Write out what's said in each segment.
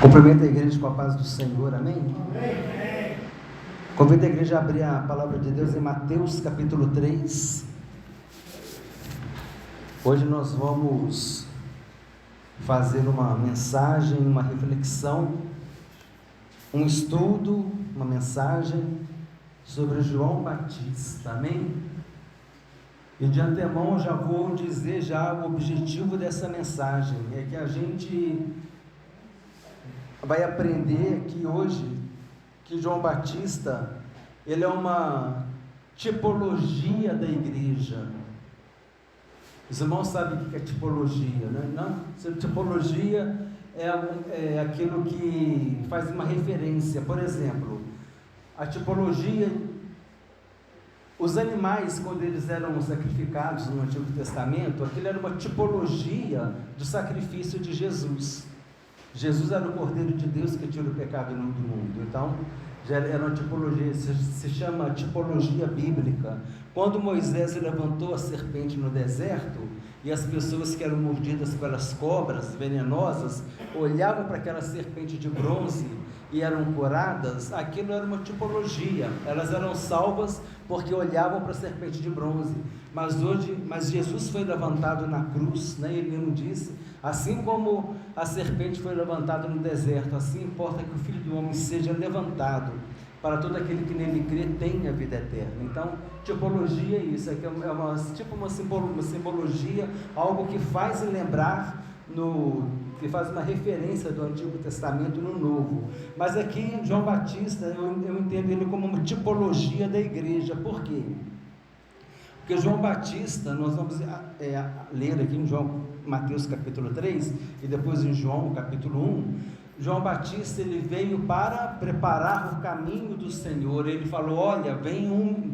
Cumprimento a igreja com a paz do Senhor, amém? Convido a igreja a abrir a palavra de Deus em Mateus capítulo 3. Hoje nós vamos fazer uma mensagem, uma reflexão, um estudo, uma mensagem sobre João Batista, amém? E de antemão já vou dizer já o objetivo dessa mensagem, é que a gente vai aprender aqui hoje que João Batista, ele é uma tipologia da igreja. Os irmãos sabem o que é tipologia, né? Não? Tipologia é aquilo que faz uma referência. Por exemplo, a tipologia, os animais, quando eles eram sacrificados no Antigo Testamento, aquilo era uma tipologia do sacrifício de Jesus. Jesus era o Cordeiro de Deus que tira o pecado do mundo. Então, já era uma tipologia, se chama tipologia bíblica. Quando Moisés levantou a serpente no deserto, e as pessoas que eram mordidas pelas cobras venenosas, olhavam para aquela serpente de bronze e eram curadas, aquilo era uma tipologia. Elas eram salvas porque olhavam para a serpente de bronze. Mas Jesus foi levantado na cruz, né? Ele mesmo disse, assim como a serpente foi levantada no deserto, assim importa que o Filho do Homem seja levantado, para todo aquele que nele crê tenha vida eterna. Então, tipologia é isso, é uma simbologia, algo que faz lembrar, que faz uma referência do Antigo Testamento no Novo. Mas aqui, João Batista, eu entendo ele como uma tipologia da igreja. Por quê? Porque João Batista, nós vamos ler aqui em Mateus capítulo 3, e depois em João capítulo 1, João Batista, ele veio para preparar o caminho do Senhor. Ele falou, olha, vem um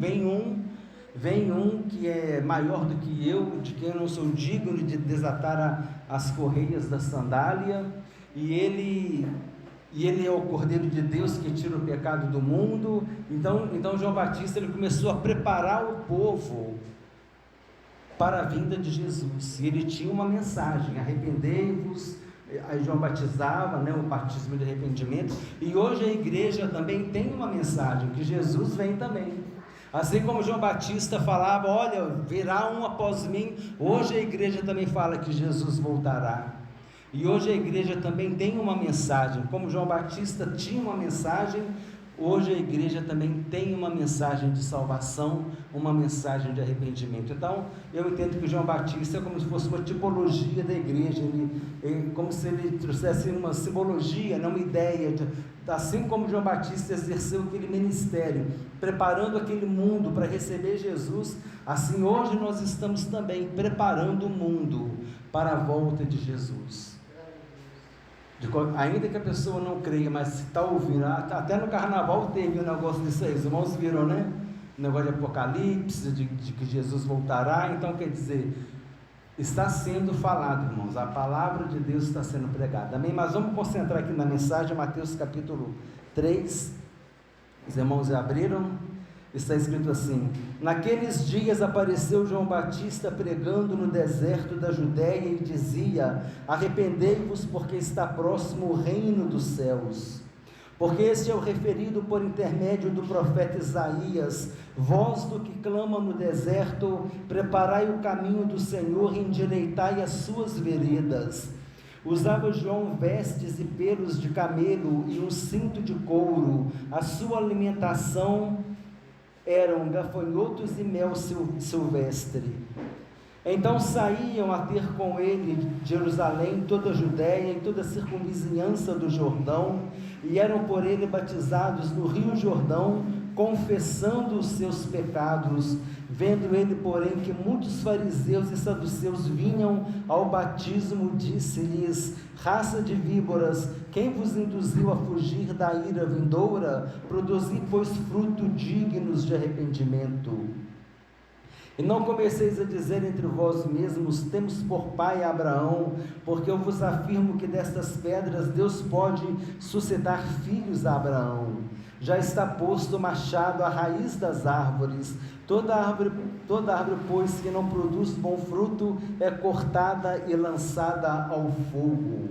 que é maior do que eu, de quem eu não sou digno de desatar as correias da sandália, e ele é o Cordeiro de Deus que tira o pecado do mundo. Então João Batista, ele começou a preparar o povo para a vinda de Jesus, e ele tinha uma mensagem: arrependei-vos. Aí João batizava, né, o batismo de arrependimento, e hoje a igreja também tem uma mensagem, que Jesus vem também. Assim como João Batista falava, olha, virá um após mim, hoje a igreja também fala que Jesus voltará. E hoje a igreja também tem uma mensagem, como João Batista tinha uma mensagem, hoje a igreja também tem uma mensagem de salvação, uma mensagem de arrependimento. Então, eu entendo que João Batista é como se fosse uma tipologia da igreja, como se ele trouxesse uma simbologia, não uma ideia, assim como João Batista exerceu aquele ministério, preparando aquele mundo para receber Jesus, assim hoje nós estamos também preparando o mundo para a volta de Jesus. Ainda que a pessoa não creia, mas se está ouvindo, até no carnaval teve um negócio disso aí, os irmãos viram, né? O negócio de Apocalipse, de que Jesus voltará. Então, quer dizer, está sendo falado, irmãos, a palavra de Deus está sendo pregada, amém? Mas vamos concentrar aqui na mensagem, Mateus capítulo 3, os irmãos já abriram? Está escrito assim: naqueles dias apareceu João Batista pregando no deserto da Judéia e dizia, arrependei-vos porque está próximo o reino dos céus. Porque este é o referido por intermédio do profeta Isaías, voz do que clama no deserto, preparai o caminho do Senhor e endireitai as suas veredas. Usava João vestes e pelos de camelo e um cinto de couro, a sua alimentação eram gafanhotos e mel silvestre. Então saíam a ter com ele de Jerusalém, toda a Judéia e toda a circunvizinhança do Jordão, e eram por ele batizados no rio Jordão, confessando os seus pecados. Vendo ele, porém, que muitos fariseus e saduceus vinham ao batismo, disse-lhes, raça de víboras, quem vos induziu a fugir da ira vindoura? Produzi, pois, fruto dignos de arrependimento. E não comeceis a dizer entre vós mesmos, temos por pai Abraão, porque eu vos afirmo que destas pedras Deus pode suscitar filhos a Abraão. Já está posto o machado à raiz das árvores. Toda árvore, pois, que não produz bom fruto, é cortada e lançada ao fogo.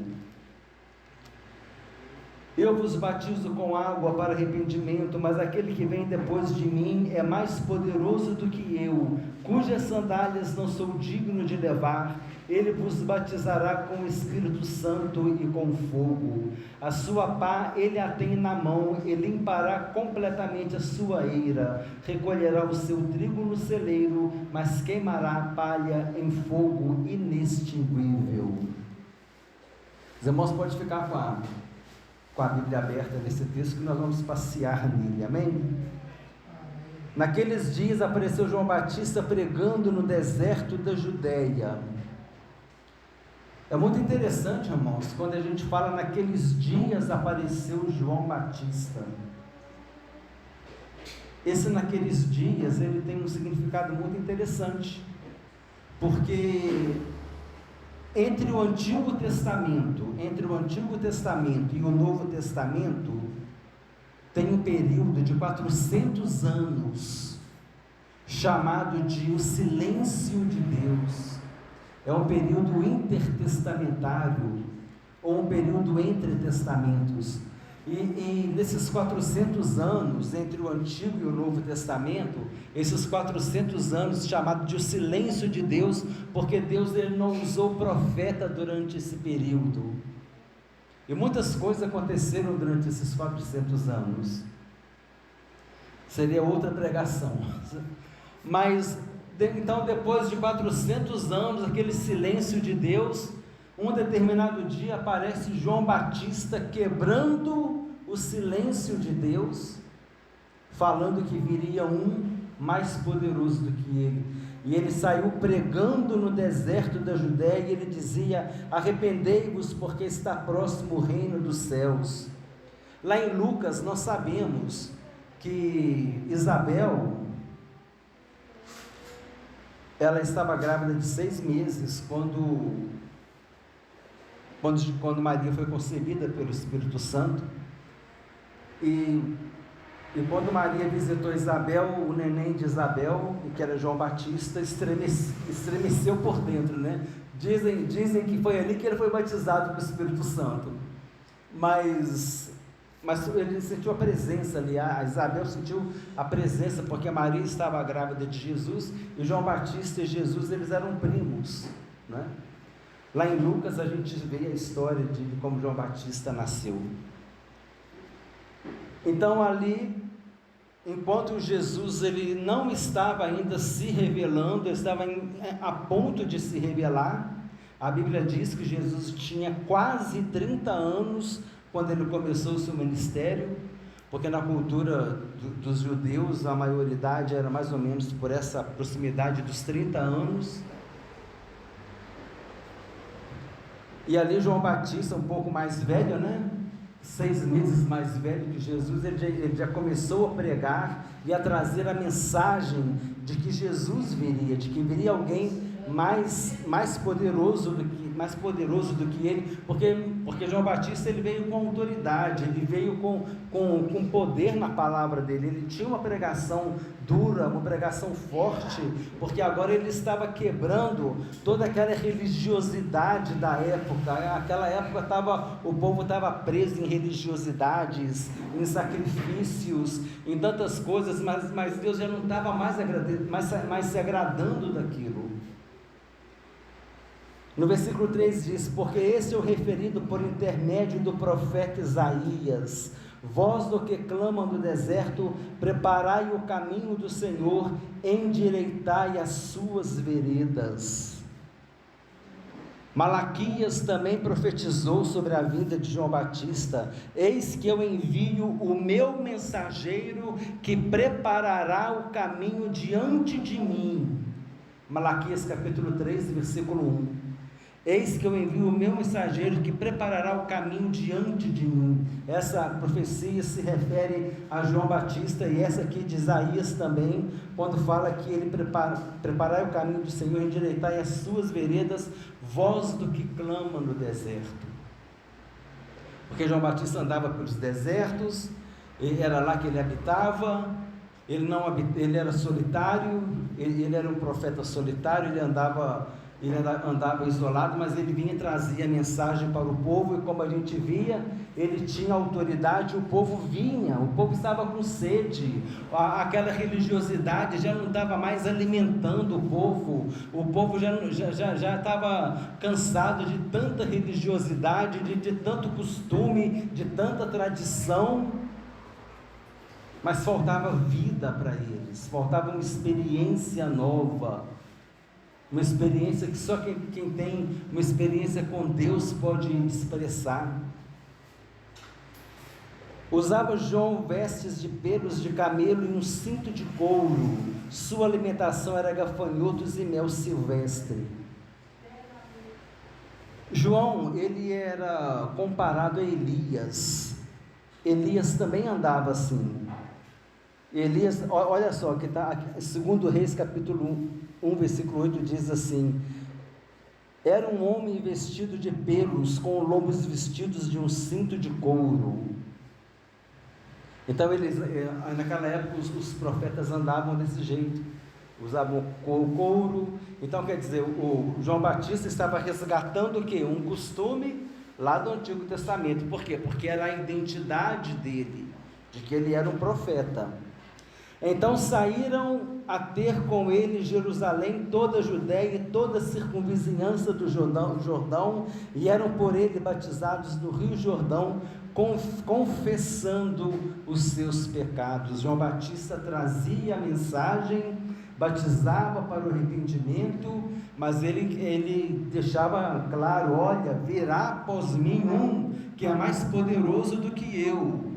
Eu vos batizo com água para arrependimento, mas aquele que vem depois de mim é mais poderoso do que eu, cujas sandálias não sou digno de levar. Ele vos batizará com o Espírito Santo e com fogo. A sua pá ele a tem na mão, e limpará completamente a sua eira. Recolherá o seu trigo no celeiro, mas queimará a palha em fogo inextinguível. Os irmãos podem ficar com a Bíblia aberta nesse texto, que nós vamos passear nele, amém? Naqueles dias apareceu João Batista pregando no deserto da Judéia. É muito interessante, irmãos, quando a gente fala naqueles dias apareceu João Batista. Esse naqueles dias, ele tem um significado muito interessante, porque entre o Antigo Testamento e o Novo Testamento, tem um período de 400 anos, chamado de o silêncio de Deus. É um período intertestamentário, ou um período entre testamentos, e nesses 400 anos, entre o Antigo e o Novo Testamento, esses 400 anos chamados de o silêncio de Deus, porque Deus ele não usou profeta durante esse período, e muitas coisas aconteceram durante esses 400 anos, seria outra pregação, mas então depois de 400 anos, aquele silêncio de Deus, um determinado dia aparece João Batista quebrando o silêncio de Deus, falando que viria um mais poderoso do que ele, e ele saiu pregando no deserto da Judéia, e ele dizia: arrependei-vos, porque está próximo o reino dos céus. Lá em Lucas nós sabemos que Isabel, ela estava grávida de 6 meses, quando Maria foi concebida pelo Espírito Santo, e quando Maria visitou Isabel, o neném de Isabel, que era João Batista, estremeceu por dentro, né? Dizem que foi ali que ele foi batizado com o Espírito Santo, mas ele sentiu a presença ali, a Isabel sentiu a presença, porque Maria estava grávida de Jesus, e João Batista e Jesus, eles eram primos, né? Lá em Lucas a gente vê a história de como João Batista nasceu. Então ali, enquanto Jesus ele não estava ainda se revelando, ele estava a ponto de se revelar, a Bíblia diz que Jesus tinha quase 30 anos, quando ele começou o seu ministério, porque na cultura dos judeus, a maioridade era mais ou menos por essa proximidade dos 30 anos, e ali João Batista, um pouco mais velho, né? 6 meses mais velho que Jesus, ele já começou a pregar e a trazer a mensagem de que Jesus viria, de que viria alguém mais poderoso do que ele, porque João Batista ele veio com autoridade, ele veio com poder na palavra dele, ele tinha uma pregação dura, uma pregação forte, porque agora ele estava quebrando toda aquela religiosidade da época. Aquela época o povo estava preso em religiosidades, em sacrifícios, em tantas coisas, mas Deus já não estava mais se agradando daquilo. No versículo 3 diz: porque esse é o referido por intermédio do profeta Isaías: vós do que clamam no deserto, preparai o caminho do Senhor, endireitai as suas veredas. Malaquias também profetizou sobre a vinda de João Batista: eis que eu envio o meu mensageiro, que preparará o caminho diante de mim. Malaquias capítulo 3, versículo 1. Eis que eu envio o meu mensageiro, que preparará o caminho diante de mim. Essa profecia se refere a João Batista, e essa aqui de Isaías também, quando fala que ele preparai o caminho do Senhor, endireitai as suas veredas, vós do que clama no deserto. Porque João Batista andava pelos desertos, era lá que ele habitava. Ele era solitário, ele era um profeta solitário, ele andava ele andava isolado, mas ele vinha e trazia a mensagem para o povo, e como a gente via, ele tinha autoridade, o povo vinha, o povo estava com sede, aquela religiosidade já não estava mais alimentando o povo já estava cansado de tanta religiosidade, de tanto costume, de tanta tradição, mas faltava vida para eles, faltava uma experiência nova, uma experiência que só quem tem uma experiência com Deus pode expressar. Usava João vestes de pelos de camelo e um cinto de couro, sua alimentação era gafanhotos e mel silvestre. João, ele era comparado a Elias. Elias também andava assim. Elias, olha só, que está aqui, 2 Reis capítulo 1, versículo 8 diz assim: era um homem vestido de pelos, com lombos vestidos de um cinto de couro. Então naquela época os profetas andavam desse jeito, usavam couro. Então quer dizer, o João Batista estava resgatando o quê? Um costume lá do Antigo Testamento. Por quê? Porque era a identidade dele, de que ele era um profeta. Então saíram a ter com ele Jerusalém, toda a Judéia e toda a circunvizinhança do Jordão, e eram por ele batizados no rio Jordão, confessando os seus pecados. João Batista trazia a mensagem, batizava para o arrependimento, mas ele deixava claro: olha, virá após mim um que é mais poderoso do que eu.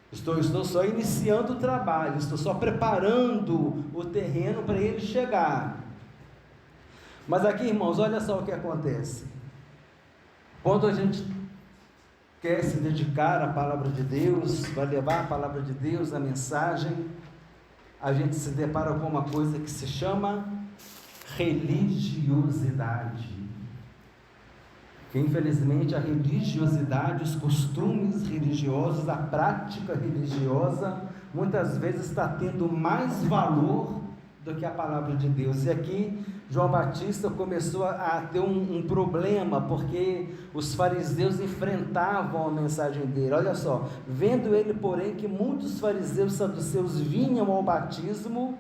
Estou só iniciando o trabalho, estou só preparando o terreno para ele chegar. Mas aqui, irmãos, olha só o que acontece. Quando a gente quer se dedicar à palavra de Deus, vai levar a palavra de Deus, a mensagem, a gente se depara com uma coisa que se chama religiosidade. Que infelizmente a religiosidade, os costumes religiosos, a prática religiosa, muitas vezes está tendo mais valor do que a palavra de Deus. E aqui João Batista começou a ter um problema, porque os fariseus enfrentavam a mensagem dele. Olha só: vendo ele, porém, que muitos fariseus e saduceus vinham ao batismo,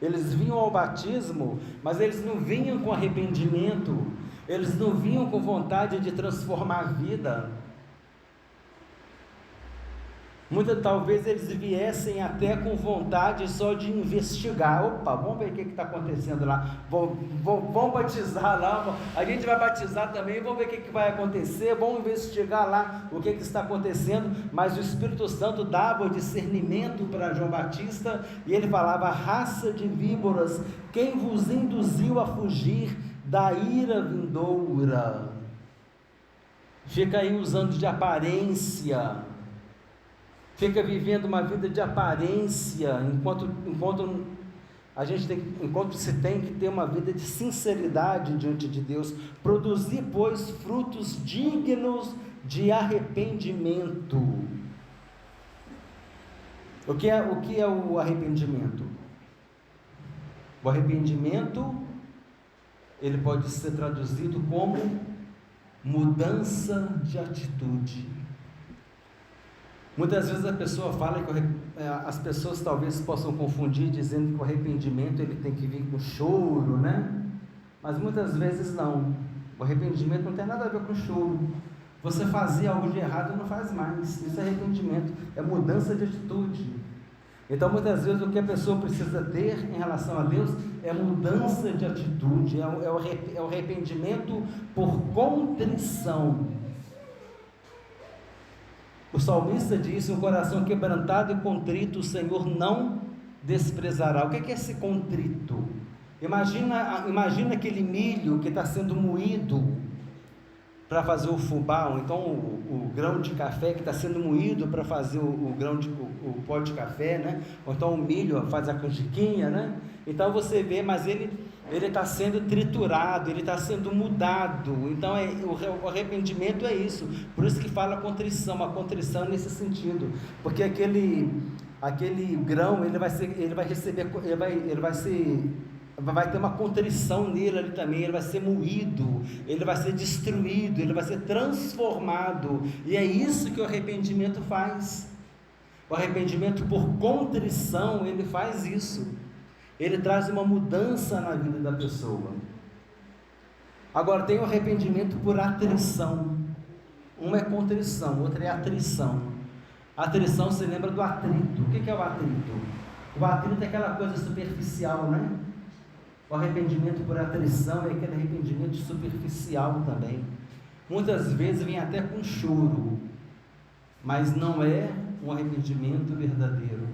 eles vinham ao batismo, mas eles não vinham com arrependimento, eles não vinham com vontade de transformar a vida. Talvez eles viessem até com vontade só de investigar. Opa, vamos ver o que está acontecendo lá, vamos batizar lá, a gente vai batizar também, vamos ver o que vai acontecer, vamos investigar lá o que está acontecendo. Mas o Espírito Santo dava o discernimento para João Batista, e ele falava: raça de víboras, quem vos induziu a fugir da ira vindoura? Fica aí usando de aparência, fica vivendo uma vida de aparência, enquanto se tem que ter uma vida de sinceridade diante de Deus. Produzir, pois, frutos dignos de arrependimento. O que é o arrependimento? O arrependimento, ele pode ser traduzido como mudança de atitude. Muitas vezes a pessoa fala que as pessoas talvez possam confundir, dizendo que o arrependimento ele tem que vir com choro, né? Mas muitas vezes não. O arrependimento não tem nada a ver com choro. Você fazia algo de errado e não faz mais. Isso é arrependimento, é mudança de atitude. Então muitas vezes o que a pessoa precisa ter em relação a Deus é mudança de atitude, é o arrependimento por contrição. O salmista disse: um coração quebrantado e contrito o Senhor não desprezará. O que é esse contrito? Imagina aquele milho que está sendo moído para fazer o fubá, ou então o grão de café que está sendo moído para fazer o pó de café, né? Ou então o milho faz a canjiquinha, né? Então você vê, mas ele está sendo triturado, ele está sendo mudado. Então o arrependimento é isso. Por isso que fala contrição, a contrição nesse sentido, porque aquele grão ele vai ser vai ter uma contrição nele ali também, ele vai ser moído, ele vai ser destruído, ele vai ser transformado, e é isso que o arrependimento faz. O arrependimento por contrição, ele faz isso, ele traz uma mudança na vida da pessoa. Agora tem o arrependimento por atrição, uma é contrição, outra é atrição. A atrição, você lembra do atrito. O que é o atrito? O atrito é aquela coisa superficial, né? O arrependimento por atrição é aquele arrependimento superficial também. Muitas vezes vem até com choro, mas não é um arrependimento verdadeiro.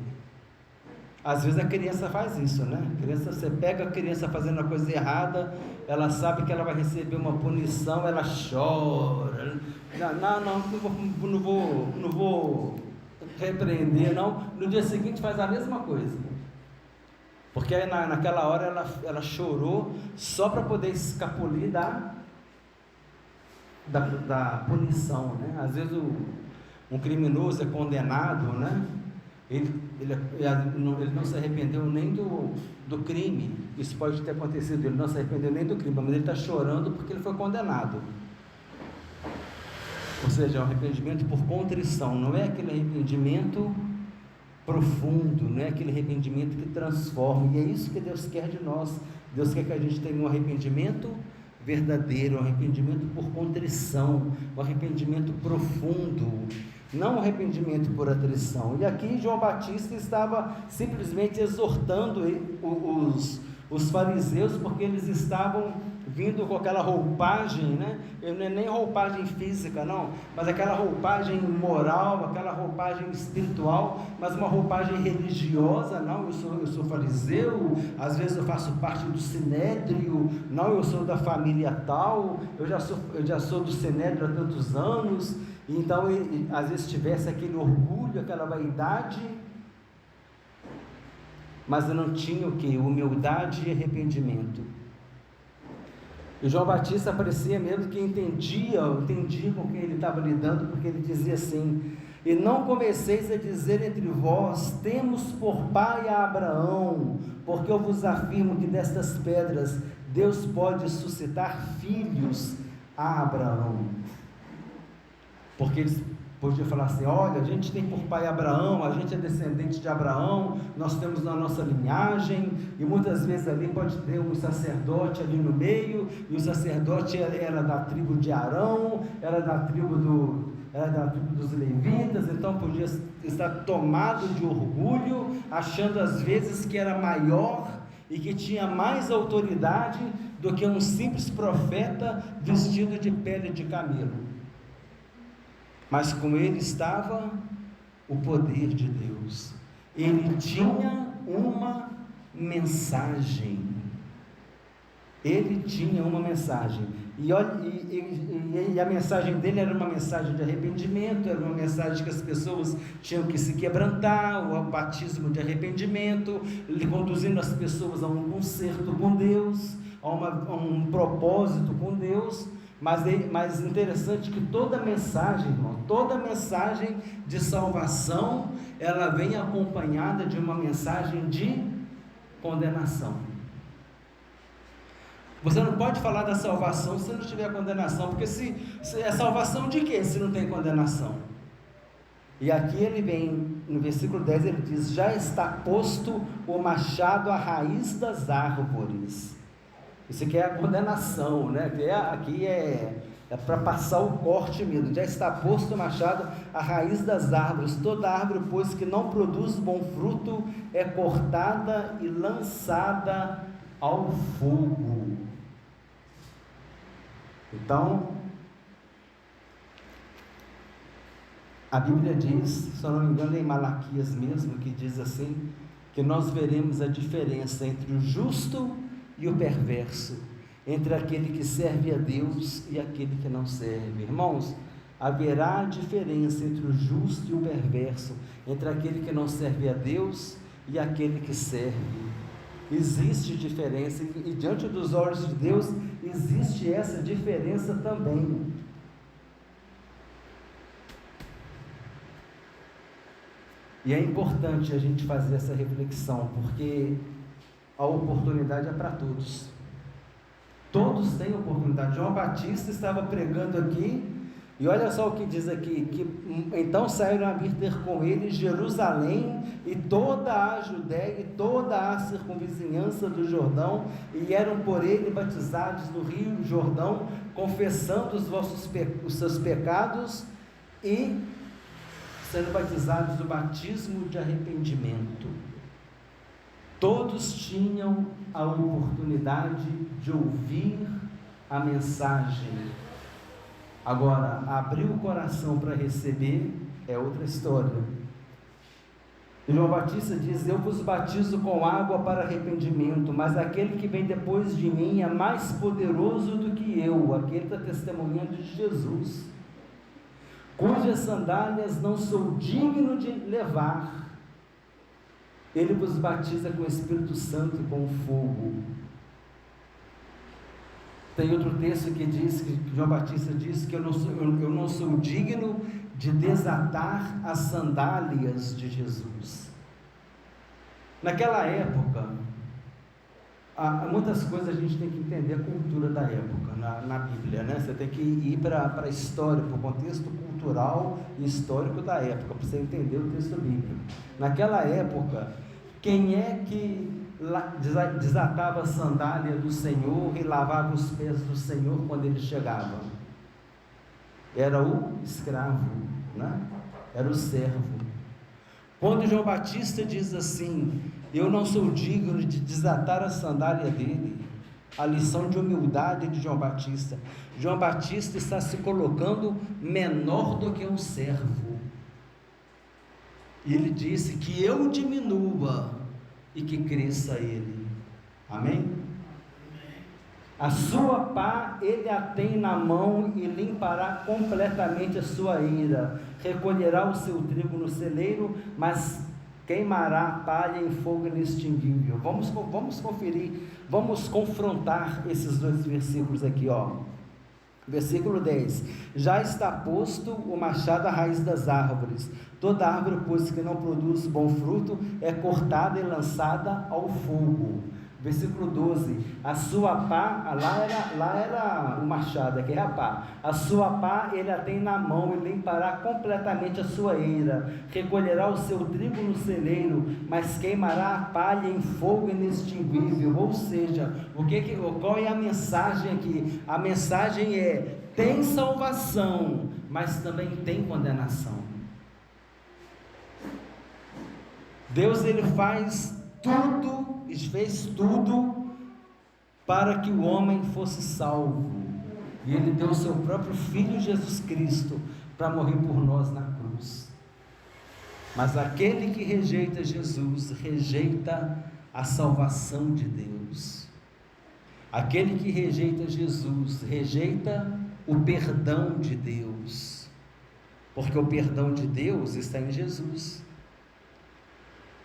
Às vezes a criança faz isso, né? Você pega a criança fazendo a coisa errada, ela sabe que ela vai receber uma punição, ela chora. Não vou repreender, não. No dia seguinte faz a mesma coisa. Porque aí naquela hora ela chorou só para poder escapulir da punição, né? Às vezes um criminoso é condenado, né? Ele não se arrependeu nem do crime. Isso pode ter acontecido, ele não se arrependeu nem do crime, mas ele está chorando porque ele foi condenado. Ou seja, é um arrependimento por contrição, não é aquele arrependimento profundo, não é aquele arrependimento que transforma. E é isso que Deus quer de nós. Deus quer que a gente tenha um arrependimento verdadeiro, um arrependimento por contrição, um arrependimento profundo, não um arrependimento por atrição. E aqui João Batista estava simplesmente exortando os fariseus, porque eles estavam vindo com aquela roupagem, né? Não é nem roupagem física, não, mas aquela roupagem moral, aquela roupagem espiritual, mas uma roupagem religiosa. Não, eu sou fariseu, às vezes eu faço parte do sinédrio, não, eu sou da família tal, eu já sou do sinédrio há tantos anos. Então às vezes tivesse aquele orgulho, aquela vaidade, mas não tinha o que? Humildade e arrependimento. E João Batista parecia mesmo que entendia com quem ele estava lidando, porque ele dizia assim: e não comeceis a dizer entre vós, temos por pai a Abraão, porque eu vos afirmo que destas pedras Deus pode suscitar filhos a Abraão. Porque eles podiam falar assim: olha, a gente tem por pai Abraão, a gente é descendente de Abraão, nós temos na nossa linhagem, e muitas vezes ali pode ter um sacerdote ali no meio, e o sacerdote era da tribo de Arão, era da tribo dos levitas, então podia estar tomado de orgulho, achando às vezes que era maior e que tinha mais autoridade do que um simples profeta vestido de pele de camelo. Mas com ele estava o poder de Deus. Ele tinha uma mensagem. Ele tinha uma mensagem. E a mensagem dele era uma mensagem de arrependimento, era uma mensagem que as pessoas tinham que se quebrantar, o batismo de arrependimento, conduzindo as pessoas a um concerto com Deus, a um propósito com Deus. Mas interessante que toda mensagem, irmão, toda mensagem de salvação, ela vem acompanhada de uma mensagem de condenação. Você não pode falar da salvação se não tiver condenação, porque se é salvação de quê se não tem condenação? E aqui ele vem, no versículo 10 ele diz: já está posto o machado à raiz das árvores. Isso aqui é a condenação, né? Aqui é para passar o corte mesmo. Já está posto o machado à raiz das árvores. Toda árvore, pois, que não produz bom fruto, é cortada e lançada ao fogo. Então, a Bíblia diz, se eu não me engano é em Malaquias mesmo, que diz assim, que nós veremos a diferença entre o justo e o perverso, entre aquele que serve a Deus e aquele que não serve. Irmãos, haverá diferença entre o justo e o perverso, entre aquele que não serve a Deus e aquele que serve. Existe diferença, e diante dos olhos de Deus existe essa diferença também. E é importante a gente fazer essa reflexão, porque a oportunidade é para todos. Todos têm oportunidade. João Batista estava pregando aqui, e olha só o que diz aqui, que então saíram a vir ter com ele Jerusalém e toda a Judéia e toda a circunvizinhança do Jordão, e eram por ele batizados no rio Jordão, confessando os seus pecados e sendo batizados do batismo de arrependimento. Todos tinham a oportunidade de ouvir a mensagem. Agora, abrir o coração para receber é outra história. E João Batista diz: eu vos batizo com água para arrependimento, mas aquele que vem depois de mim é mais poderoso do que eu, aquele está testemunhando de Jesus, cujas sandálias não sou digno de levar. Ele vos batiza com o Espírito Santo e com fogo. Tem outro texto que diz, que João Batista diz que eu não sou digno de desatar as sandálias de Jesus. Naquela época, há muitas coisas a gente tem que entender a cultura da época, na Bíblia, né? Você tem que ir para a história, para o contexto cultural e histórico da época, para você entender o texto bíblico. Naquela época, quem é que desatava a sandália do Senhor e lavava os pés do Senhor quando ele chegava? Era o escravo, né? Era o servo. Quando João Batista diz assim: eu não sou digno de desatar a sandália dele, a lição de humildade de João Batista está se colocando menor do que um servo. E ele disse que eu diminua e que cresça ele. Amém? A sua pá ele a tem na mão e limpará completamente a sua ira, recolherá o seu trigo no celeiro, mas queimará a palha em fogo inextinguível. Vamos conferir, vamos confrontar esses dois versículos aqui, ó. Versículo 10: já está posto o machado à raiz das árvores, toda árvore, pois, que não produz bom fruto, é cortada e lançada ao fogo. Versículo 12: a sua pá, lá era o machado, aqui é a pá, a sua pá ele a tem na mão e limpará completamente a sua eira, recolherá o seu trigo no celeiro, mas queimará a palha em fogo inextinguível. Ou seja, qual é a mensagem aqui? A mensagem é: tem salvação, mas também tem condenação. Deus ele fez tudo para que o homem fosse salvo, e ele deu o seu próprio Filho Jesus Cristo para morrer por nós na cruz. Mas aquele que rejeita Jesus, rejeita a salvação de Deus. Aquele que rejeita Jesus, rejeita o perdão de Deus, porque o perdão de Deus está em Jesus.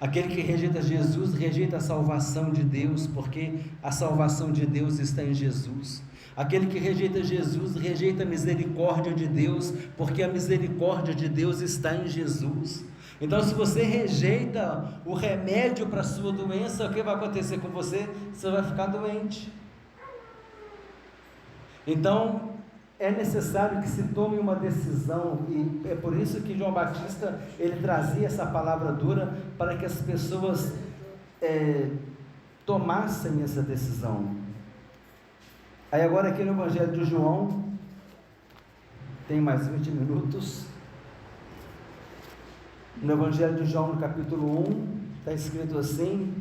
Aquele que rejeita Jesus, rejeita a salvação de Deus, porque a salvação de Deus está em Jesus. Aquele que rejeita Jesus, rejeita a misericórdia de Deus, porque a misericórdia de Deus está em Jesus. Então, se você rejeita o remédio para a sua doença, o que vai acontecer com você? Você vai ficar doente. Então, é necessário que se tome uma decisão, e é por isso que João Batista ele trazia essa palavra dura, para que as pessoas tomassem essa decisão. Aí agora aqui no Evangelho de João, tem mais 20 minutos, no Evangelho de João, no capítulo 1, está escrito assim: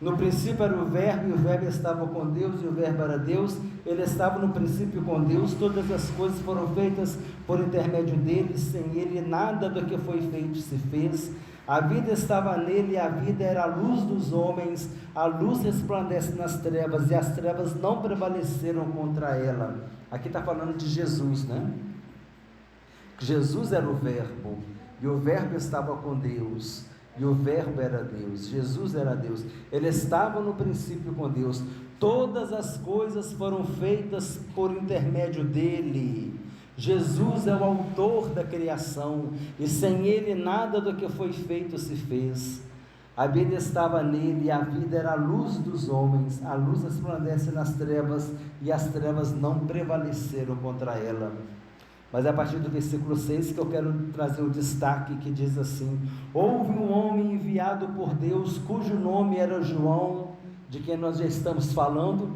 no princípio era o Verbo, e o Verbo estava com Deus, e o Verbo era Deus. Ele estava no princípio com Deus. Todas as coisas foram feitas por intermédio dele. Sem ele nada do que foi feito se fez. A vida estava nele, e a vida era a luz dos homens. A luz resplandece nas trevas, e as trevas não prevaleceram contra ela. Aqui está falando de Jesus, né? Jesus era o Verbo, e o Verbo estava com Deus, e o Verbo era Deus. Jesus era Deus. Ele estava no princípio com Deus. Todas as coisas foram feitas por intermédio dele. Jesus é o autor da criação, e sem ele nada do que foi feito se fez. A vida estava nele, e a vida era a luz dos homens. A luz resplandece nas trevas, e as trevas não prevaleceram contra ela. Mas é a partir do versículo 6 que eu quero trazer o destaque, que diz assim: houve um homem enviado por Deus, cujo nome era João, de quem nós já estamos falando.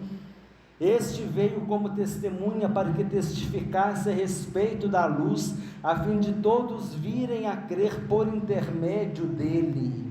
Este veio como testemunha para que testificasse a respeito da luz, a fim de todos virem a crer por intermédio dele.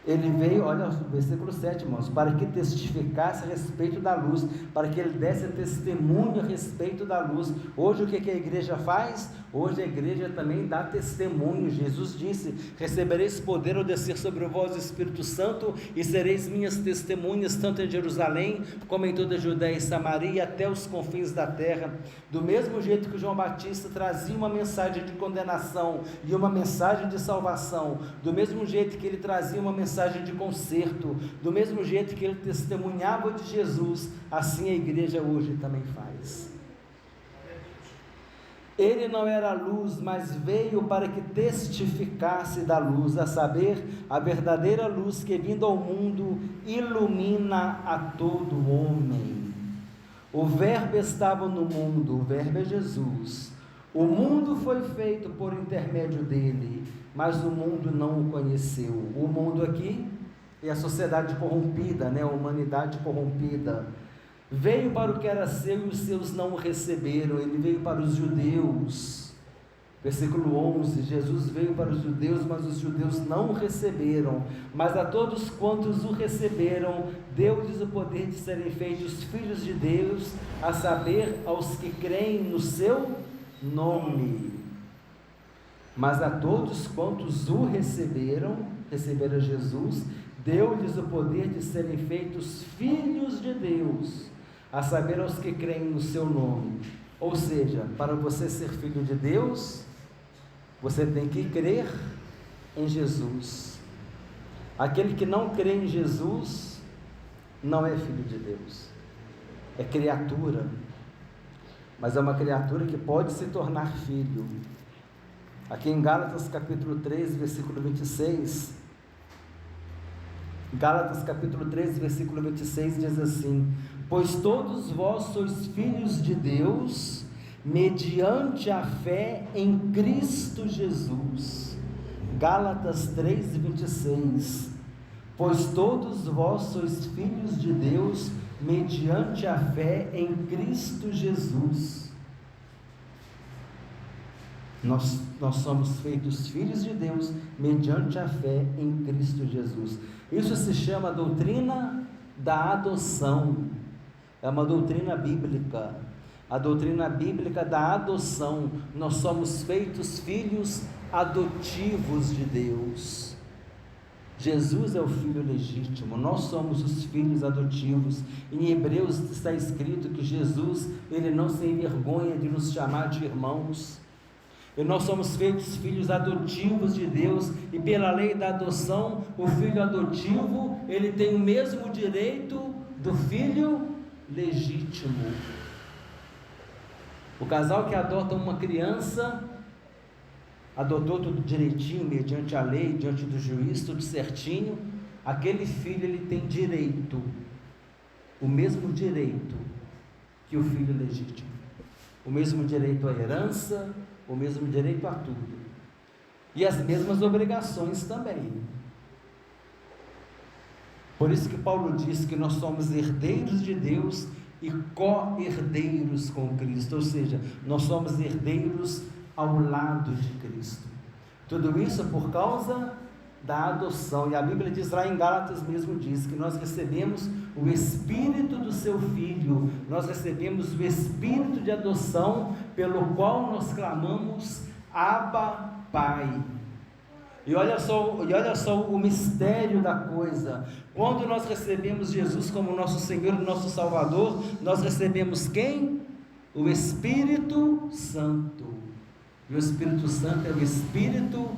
Ele veio, olha o versículo 7, irmãos, para que testificasse a respeito da luz, para que ele desse testemunho a respeito da luz. Hoje o que a igreja faz? Hoje a igreja também dá testemunho. Jesus disse: recebereis poder ao descer sobre vós o Espírito Santo, e sereis minhas testemunhas, tanto em Jerusalém, como em toda a Judéia e Samaria, até os confins da terra. Do mesmo jeito que João Batista trazia uma mensagem de condenação e uma mensagem de salvação, do mesmo jeito que ele trazia uma mensagem de conserto, do mesmo jeito que ele testemunhava de Jesus, assim a igreja hoje também faz. Ele não era a luz, mas veio para que testificasse da luz, a saber, a verdadeira luz que, vindo ao mundo, ilumina a todo homem. O Verbo estava no mundo, o Verbo é Jesus. O mundo foi feito por intermédio dele, mas o mundo não o conheceu. O mundo aqui é a sociedade corrompida, a humanidade corrompida. Veio para o que era seu e os seus não o receberam. Ele veio para os judeus. Versículo 11, Jesus veio para os judeus, mas os judeus não o receberam. Mas a todos quantos o receberam, deu-lhes o poder de serem feitos filhos de Deus, a saber, aos que creem no seu nome. Mas a todos quantos o receberam Jesus, deu-lhes o poder de serem feitos filhos de Deus, a saber, aos que creem no seu nome. Ou seja, para você ser filho de Deus, você tem que crer em Jesus. Aquele que não crê em Jesus não é filho de Deus, é criatura, mas é uma criatura que pode se tornar filho. Aqui em Gálatas capítulo 3, versículo 26, Gálatas capítulo 3, versículo 26 diz assim: pois todos vós sois filhos de Deus, mediante a fé em Cristo Jesus. Gálatas 3, 26, pois todos vós sois filhos de Deus, mediante a fé em Cristo Jesus. Nós somos feitos filhos de Deus mediante a fé em Cristo Jesus. Isso se chama doutrina da adoção. É uma doutrina bíblica. A doutrina bíblica da adoção. Nós somos feitos filhos adotivos de Deus. Jesus é o filho legítimo, nós somos os filhos adotivos. Em Hebreus está escrito que Jesus, ele não se envergonha de nos chamar de irmãos. E nós somos feitos filhos adotivos de Deus, e pela lei da adoção, o filho adotivo, ele tem o mesmo direito do filho legítimo. O casal que adota uma criança, adotou tudo direitinho, mediante a lei, diante do juiz, tudo certinho. Aquele filho, ele tem direito, o mesmo direito que o filho legítimo, o mesmo direito à herança, o mesmo direito a tudo, e as mesmas obrigações também. Por isso que Paulo diz que nós somos herdeiros de Deus e co-herdeiros com Cristo, ou seja, nós somos herdeiros ao lado de Cristo. Tudo isso por causa da adoção. E a Bíblia diz lá em Gálatas mesmo, diz que nós recebemos o Espírito do seu Filho, nós recebemos o Espírito de adoção, pelo qual nós clamamos Abba, Pai. E olha só o mistério da coisa. Quando nós recebemos Jesus como nosso Senhor e nosso Salvador, nós recebemos quem? O Espírito Santo. E o Espírito Santo é o Espírito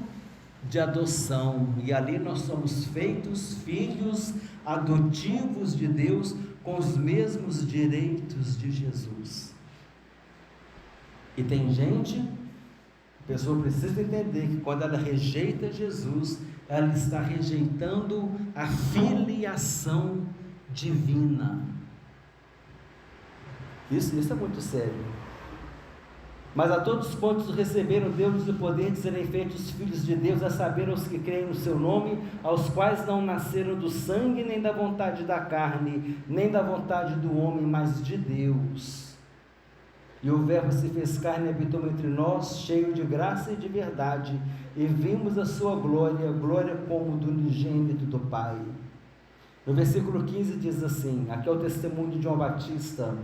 de adoção, e ali nós somos feitos filhos adotivos de Deus, com os mesmos direitos de Jesus. E tem gente A pessoa precisa entender que quando ela rejeita Jesus, ela está rejeitando a filiação divina. Isso é muito sério. Mas a todos quantos receberam Deus o poder de serem feitos filhos de Deus, a saber, os que creem no seu nome, aos quais não nasceram do sangue, nem da vontade da carne, nem da vontade do homem, mas de Deus. E o Verbo se fez carne e habitou entre nós, cheio de graça e de verdade, e vimos a sua glória, glória como do unigênito do Pai. No versículo 15 diz assim, aqui é o testemunho de João Batista.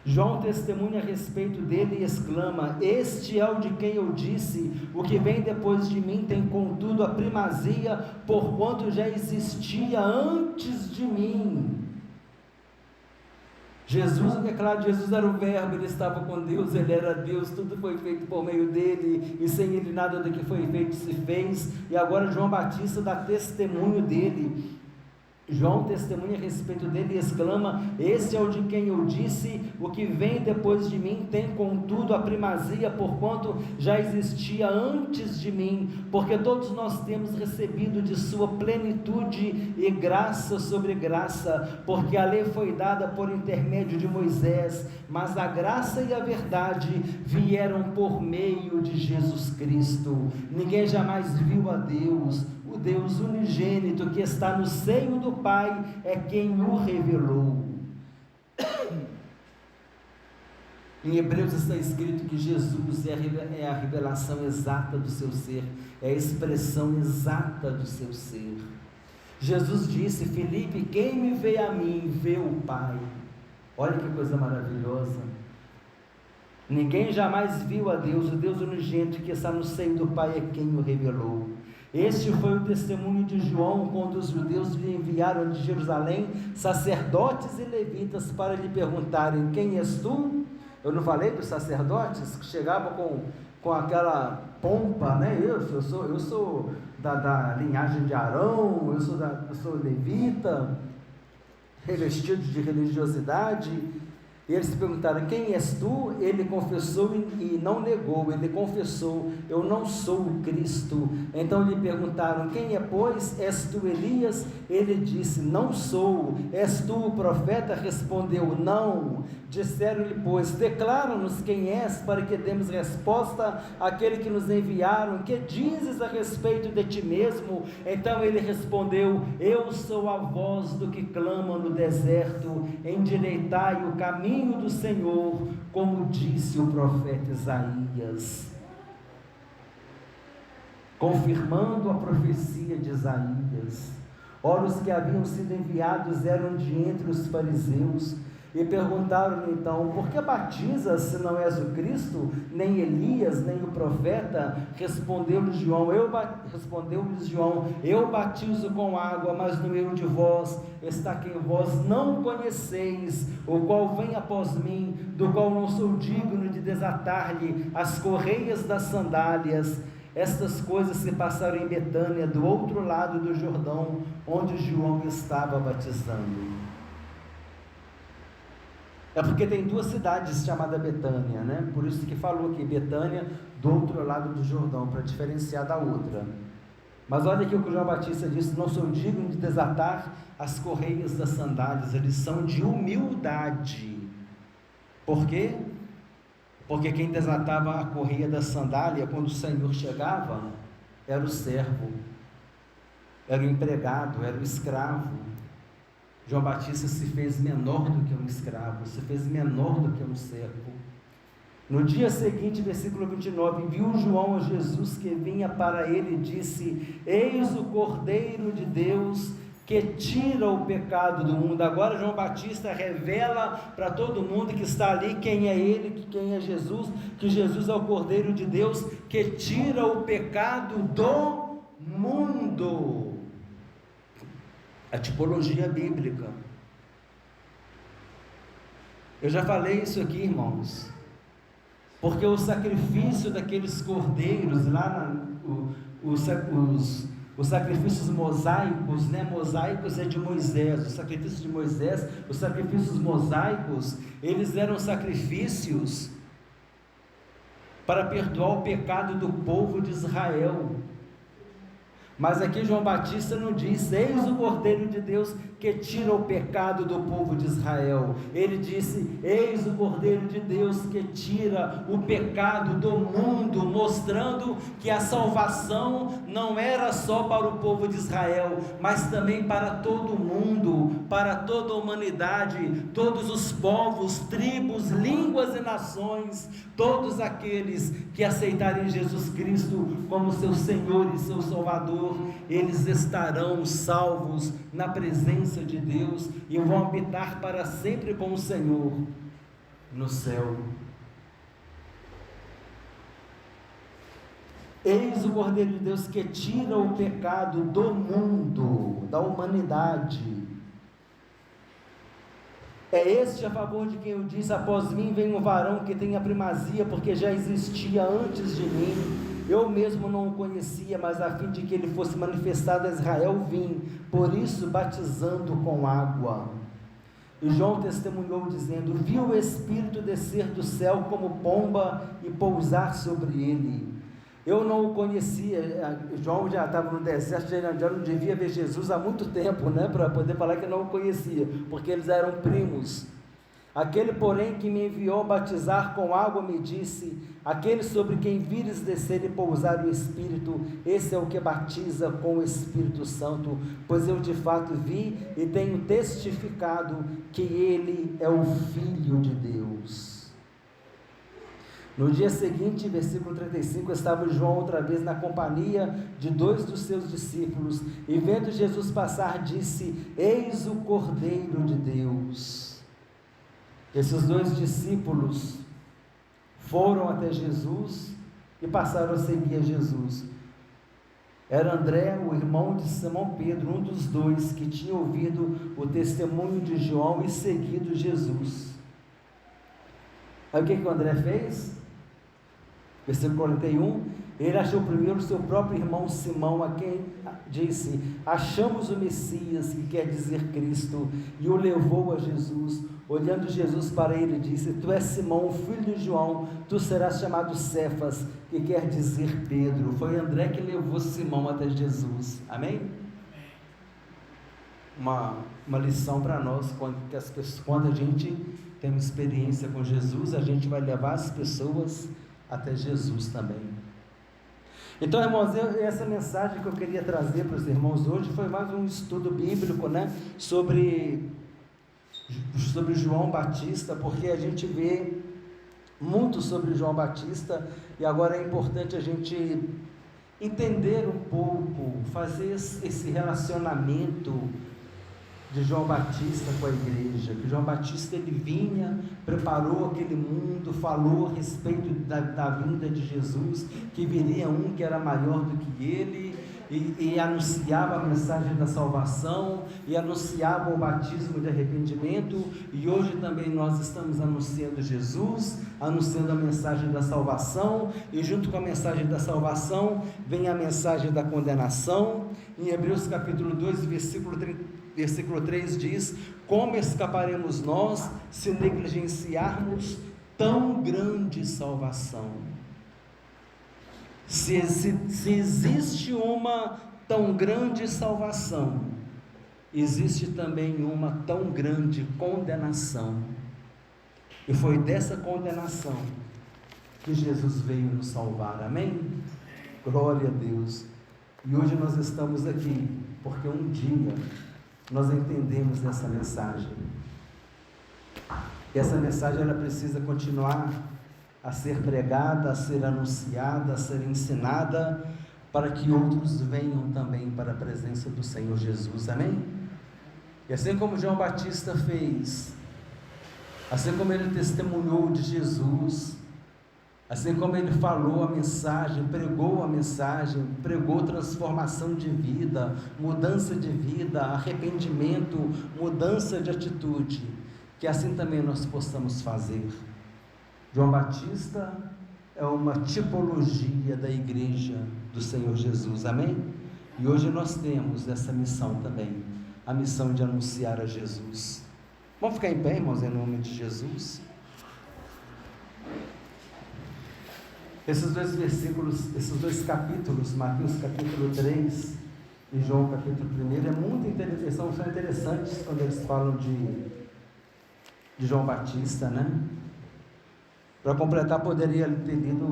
João testemunha a respeito dele e exclama: este é o de quem eu disse, o que vem depois de mim tem contudo a primazia, porquanto já existia antes de mim. Jesus, é claro, Jesus era o Verbo, ele estava com Deus, ele era Deus, tudo foi feito por meio dele, e sem ele nada do que foi feito se fez. E agora João Batista dá testemunho dele. João testemunha a respeito dele e exclama: esse é o de quem eu disse, o que vem depois de mim tem contudo a primazia, porquanto já existia antes de mim, porque todos nós temos recebido de sua plenitude e graça sobre graça, porque a lei foi dada por intermédio de Moisés, mas a graça e a verdade vieram por meio de Jesus Cristo. Ninguém jamais viu a Deus. O Deus unigênito que está no seio do Pai é quem o revelou. Em Hebreus está escrito que Jesus é a revelação exata do seu ser, é a expressão exata do seu ser. Jesus disse: Filipe, quem me vê a mim, vê o Pai. Olha que coisa maravilhosa. Ninguém jamais viu a Deus, o Deus unigênito que está no seio do Pai é quem o revelou. Este foi o testemunho de João, quando os judeus lhe enviaram de Jerusalém sacerdotes e levitas para lhe perguntarem: quem és tu? Eu não falei para os sacerdotes que chegavam com aquela pompa, né? Eu sou da linhagem de Arão, eu sou levita, revestido de religiosidade. E eles perguntaram: quem és tu? Ele confessou e não negou, ele confessou: eu não sou o Cristo. Então lhe perguntaram: quem é, pois? És tu Elias? Ele disse: não sou. És tu o profeta? Respondeu: não. Disseram-lhe, pois: declara-nos quem és, para que demos resposta àquele que nos enviaram. Que dizes a respeito de ti mesmo? Então ele respondeu: eu sou a voz do que clama no deserto, endireitai o caminho do Senhor, como disse o profeta Isaías, confirmando a profecia de Isaías. Ora, os que haviam sido enviados eram de entre os fariseus, e perguntaram-lhe então: por que batizas se não és o Cristo, nem Elias, nem o profeta? Respondeu-lhes João: eu batizo com água, mas no meio de vós está quem vós não conheceis, o qual vem após mim, do qual não sou digno de desatar-lhe as correias das sandálias. Estas coisas se passaram em Betânia, do outro lado do Jordão, onde João estava batizando. É porque tem duas cidades chamadas Betânia, né? Por isso que falou aqui, Betânia do outro lado do Jordão, para diferenciar da outra. Mas olha aqui o que o João Batista disse: não sou digno de desatar as correias das sandálias. Eles são de humildade. Por quê? Porque quem desatava a correia da sandália, quando o Senhor chegava, era o servo, era o empregado, era o escravo. João Batista se fez menor do que um escravo, se fez menor do que um servo. No dia seguinte, versículo 29, viu João a Jesus que vinha para ele e disse: eis o Cordeiro de Deus que tira o pecado do mundo. Agora João Batista revela para todo mundo que está ali quem é ele, quem é Jesus, que Jesus é o Cordeiro de Deus que tira o pecado do mundo. A tipologia bíblica. Eu já falei isso aqui, irmãos, porque o sacrifício daqueles cordeiros lá, os sacrifícios mosaicos, né? Mosaicos é de Moisés, os sacrifícios de Moisés, os sacrifícios mosaicos, eles eram sacrifícios para perdoar o pecado do povo de Israel. Mas aqui João Batista não diz: eis o Cordeiro de Deus que tira o pecado do povo de Israel. Ele disse: eis o Cordeiro de Deus que tira o pecado do mundo, mostrando que a salvação não era só para o povo de Israel, mas também para todo o mundo, para toda a humanidade, todos os povos, tribos, línguas e nações, todos aqueles que aceitarem Jesus Cristo como seu Senhor e seu Salvador, eles estarão salvos na presença de Deus e vão habitar para sempre com o Senhor no céu. Eis o Cordeiro de Deus que tira o pecado do mundo, da humanidade. É este a favor de quem eu disse: após mim vem um varão que tem a primazia, porque já existia antes de mim. Eu mesmo não o conhecia, mas a fim de que ele fosse manifestado a Israel vim, por isso batizando com água. E João testemunhou dizendo: vi o Espírito descer do céu como pomba e pousar sobre ele. Eu não o conhecia. João já estava no deserto, já não devia ver Jesus há muito tempo, né, para poder falar que não o conhecia, porque eles eram primos. Aquele, porém, que me enviou batizar com água, me disse: aquele sobre quem vires descer e pousar o Espírito, esse é o que batiza com o Espírito Santo, pois eu de fato vi e tenho testificado que ele é o Filho de Deus. No dia seguinte, versículo 35, estava João outra vez na companhia de 2 dos seus discípulos, e vendo Jesus passar, disse: eis o Cordeiro de Deus. Esses 2 discípulos foram até Jesus e passaram a seguir a Jesus. Era André, o irmão de Simão Pedro, um dos 2 que tinha ouvido o testemunho de João e seguido Jesus. Aí o que o André fez? Versículo 41, ele achou primeiro o seu próprio irmão Simão, a quem disse: achamos o Messias, que quer dizer Cristo, e o levou a Jesus. Olhando Jesus para ele, disse: tu és Simão, filho de João, tu serás chamado Cefas, que quer dizer Pedro. Foi André que levou Simão até Jesus. Amém? Uma lição para nós: quando a gente tem uma experiência com Jesus, a gente vai levar as pessoas até Jesus também. Então, irmãos, essa mensagem que eu queria trazer para os irmãos hoje foi mais um estudo bíblico, né, sobre João Batista, porque a gente vê muito sobre João Batista, e agora é importante a gente entender um pouco, fazer esse relacionamento de João Batista com a igreja. Que João Batista, ele vinha, preparou aquele mundo, falou a respeito da vinda de Jesus, que viria um que era maior do que ele, e anunciava a mensagem da salvação, e anunciava o batismo de arrependimento. E hoje também nós estamos anunciando Jesus, anunciando a mensagem da salvação, e junto com a mensagem da salvação vem a mensagem da condenação. Em Hebreus capítulo 2, versículo 3 diz: como escaparemos nós se negligenciarmos tão grande salvação? Se existe uma tão grande salvação, existe também uma tão grande condenação, e foi dessa condenação que Jesus veio nos salvar. Amém? Glória a Deus. E hoje nós estamos aqui porque um dia nós entendemos essa mensagem, e essa mensagem ela precisa continuar a ser pregada, a ser anunciada, a ser ensinada, para que outros venham também para a presença do Senhor Jesus. Amém? E assim como João Batista fez, assim como ele testemunhou de Jesus, assim como ele falou a mensagem, pregou transformação de vida, mudança de vida, arrependimento, mudança de atitude, que assim também nós possamos fazer. João Batista é uma tipologia da igreja do Senhor Jesus. Amém? E hoje nós temos essa missão também, a missão de anunciar a Jesus. Vamos ficar em pé, irmãos, em nome de Jesus. Esses dois versículos, esses dois capítulos, Mateus capítulo 3 e João capítulo 1, são interessantes quando eles falam de João Batista, né? Para completar, poderia ter lido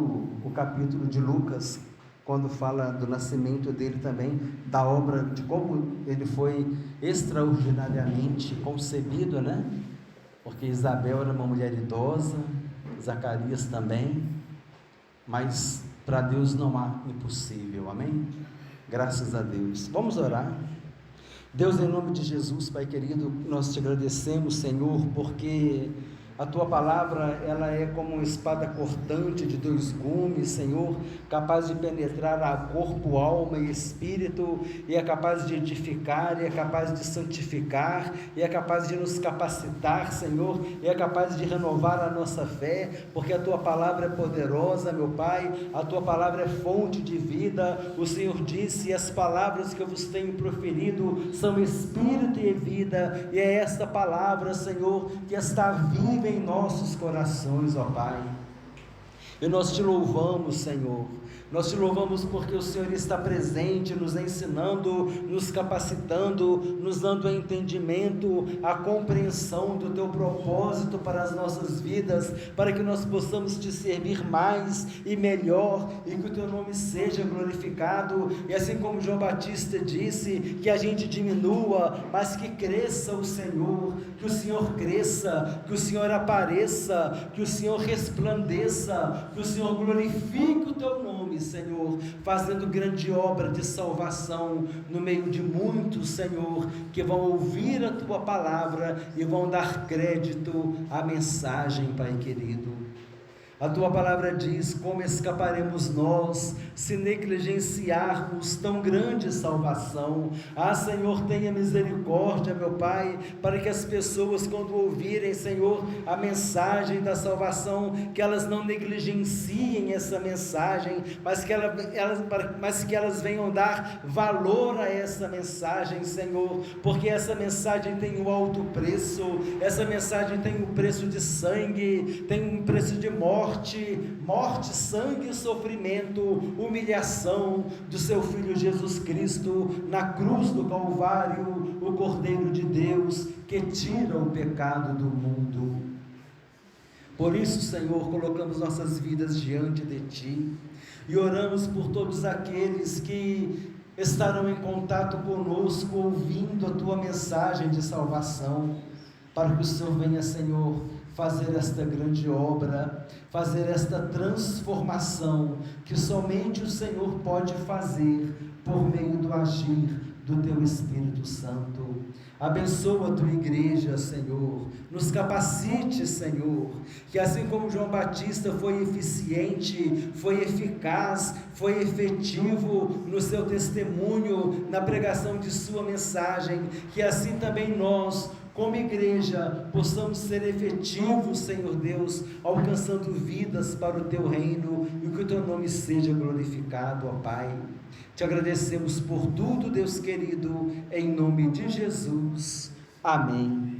o capítulo de Lucas, quando fala do nascimento dele também, da obra, de como ele foi extraordinariamente concebido, né? Porque Isabel era uma mulher idosa, Zacarias também, mas para Deus não há impossível, amém? Graças a Deus. Vamos orar. Deus, em nome de Jesus, Pai querido, nós te agradecemos, Senhor, porque a tua palavra, ela é como uma espada cortante de dois gumes, Senhor, capaz de penetrar a corpo, alma e espírito, e é capaz de edificar, e é capaz de santificar, e é capaz de nos capacitar, Senhor, e é capaz de renovar a nossa fé, porque a tua palavra é poderosa, meu Pai, a tua palavra é fonte de vida. O Senhor disse: as palavras que eu vos tenho proferido são espírito e vida, e é esta palavra, Senhor, que está viva em nossos corações, ó Pai. E nós te louvamos, Senhor, nós te louvamos porque o Senhor está presente, nos ensinando, nos capacitando, nos dando entendimento, a compreensão do teu propósito para as nossas vidas, para que nós possamos te servir mais e melhor, e que o teu nome seja glorificado. E assim como João Batista disse, que a gente diminua, mas que cresça o Senhor, que o Senhor cresça, que o Senhor apareça, que o Senhor resplandeça, que o Senhor glorifique o teu nome, Senhor, fazendo grande obra de salvação no meio de muitos, Senhor, que vão ouvir a tua palavra e vão dar crédito à mensagem, Pai querido. A tua palavra diz: como escaparemos nós se negligenciarmos tão grande salvação? Ah, Senhor, tenha misericórdia, meu Pai, para que as pessoas, quando ouvirem, Senhor, a mensagem da salvação, que elas não negligenciem essa mensagem, mas que elas venham dar valor a essa mensagem, Senhor, porque essa mensagem tem um alto preço, essa mensagem tem um preço de sangue, tem um preço de morte, sangue e sofrimento, humilhação do seu Filho Jesus Cristo na cruz do Calvário, o Cordeiro de Deus que tira o pecado do mundo. Por isso, Senhor, colocamos nossas vidas diante de Ti e oramos por todos aqueles que estarão em contato conosco, ouvindo a Tua mensagem de salvação, para que o Senhor venha, Senhor, fazer esta grande obra, fazer esta transformação, que somente o Senhor pode fazer, por meio do agir do Teu Espírito Santo. Abençoa a Tua igreja, Senhor, nos capacite, Senhor, que assim como João Batista foi eficiente, foi eficaz, foi efetivo no seu testemunho, na pregação de sua mensagem, que assim também nós, como igreja, possamos ser efetivos, Senhor Deus, alcançando vidas para o Teu reino, e que o Teu nome seja glorificado, ó Pai. Te agradecemos por tudo, Deus querido, em nome de Jesus. Amém.